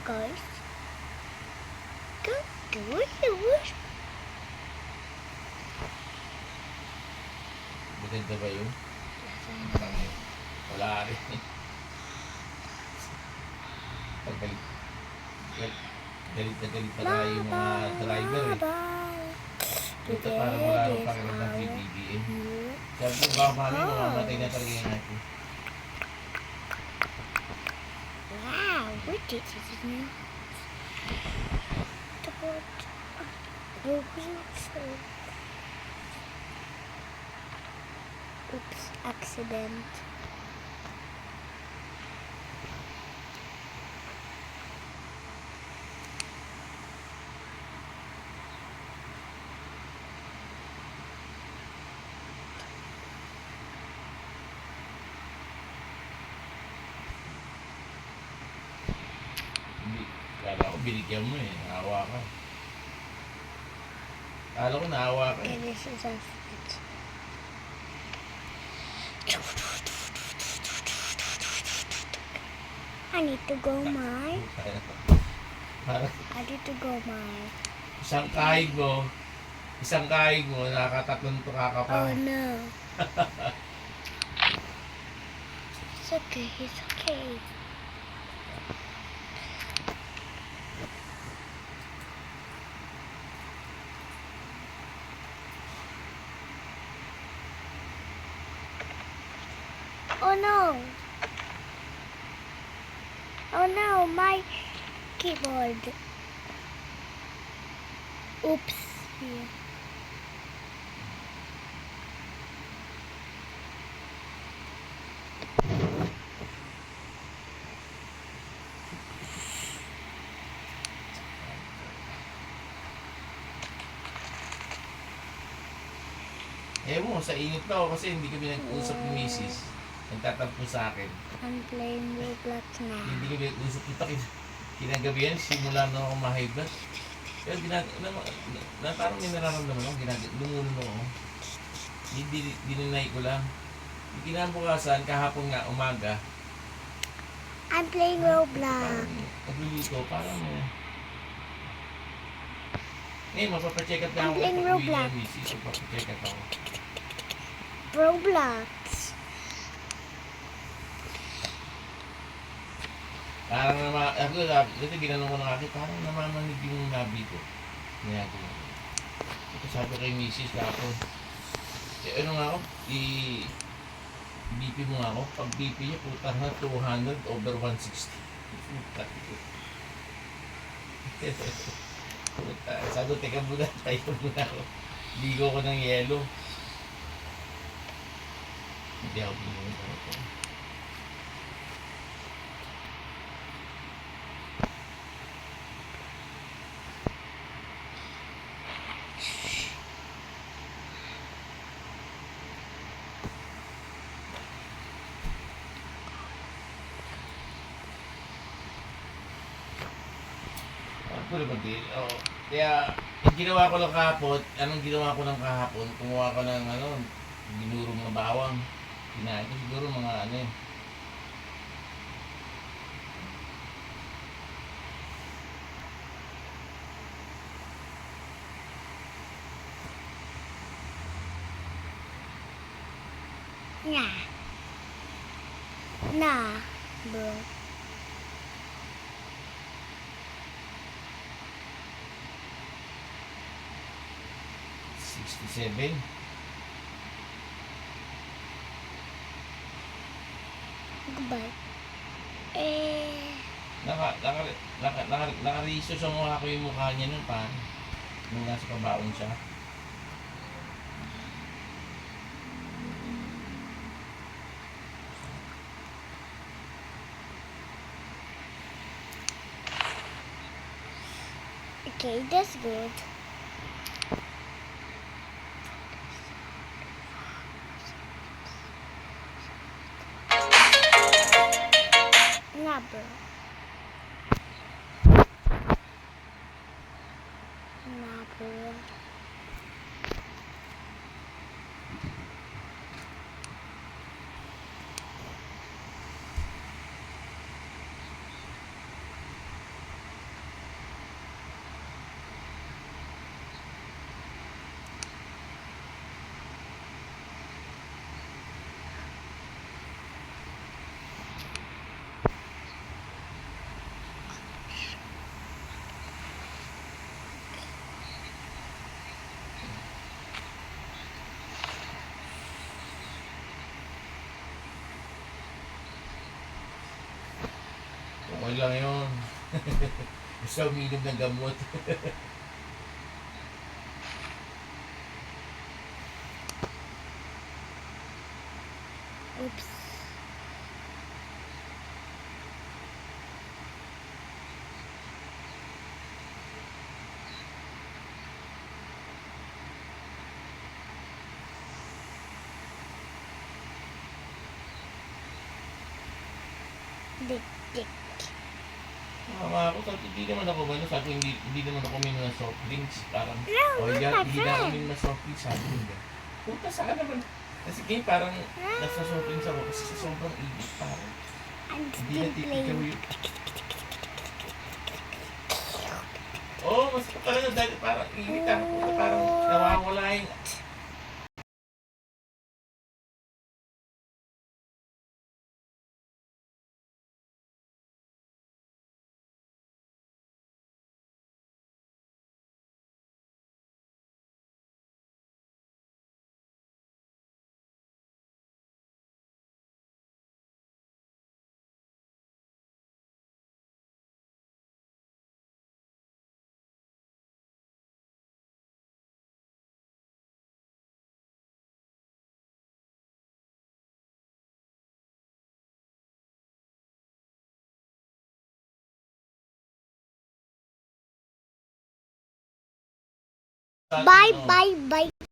guys. Don't do it. Maganda ba yun? Wala rin. Galit na galit pa tayo yung mga driver eh. Ito parang wala nang pakiramdam ng BBM. Sabi ko, baka mami, mamamatay na talaga yung natin. Wow, what did you do? Oops, accident. Kala ko binigyan mo eh, naawa ka. Kala ko naawa ka eh. Okay, this is our foot. I need to go, Mai. Parang I need to go, Mai. isang kahig mo, nakakatatlong tuka ka pa. Oh no. It's okay, it's okay. Oh no! Oh no, my keyboard. Oops. Yeah. Ewan mo, sa init na ako kasi hindi kami nag-usap ni Mrs. Nagtatampo sa akin. I'm playing Roblox now. Hindi kami nag-usap kita kinagabihan, simula na ako ma-high blood. Pero parang may nararamdaman ako, lumulun ako. Dininay ko lang. Kinabukasan, kahapon nga, umaga. I'm playing Roblox. Nagluluto, parang ngayon, mapapacheck up na ako. I'm playing Roblox. Mapapacheck up ako. Roblox. Parang ito ginanong ko ng akin, parang namamanig yung nabi ko. Ginagawa ko. Ito sabi ko kay Mrs. kapon. Ano nga ako, BP mo nga ako. Pag BP niya, puta na 200 over 160. Sabi ko, teka muna, tayo muna ako. Ligo ko ng yelo. Hindi ako binigyan ko. Kaya, yung ginawa ko lang kahapon, kumuha ko ng binurong na bawang. Kinain ko siguro mga Nah, bro. $67. Goodbye. Nakariso sa mukha ko yung mukha niya nun pa. Nung nasa kabaon siya. Okay, that's good. Nah, bro. Nah, bro. Okay lang yun. Basta uminom ng gamot. Oops. Dik, dik. Mama ako, sabi, hindi naman ako gano'n. Sabi, hindi naman ako uminom ng soft drinks. Parang, No, yeah, not hindi na ako that. uminom ng soft drinks. Sabi nila. Puta, saan naman? Kasi ngayon parang nasa soft drinks ako kasi sa sobrang init parang I'm hindi still na titigaw playing. yun. Oo, mas talaga dahil parang init ako. Puta, parang nawawala yung... Bye, bye, bye.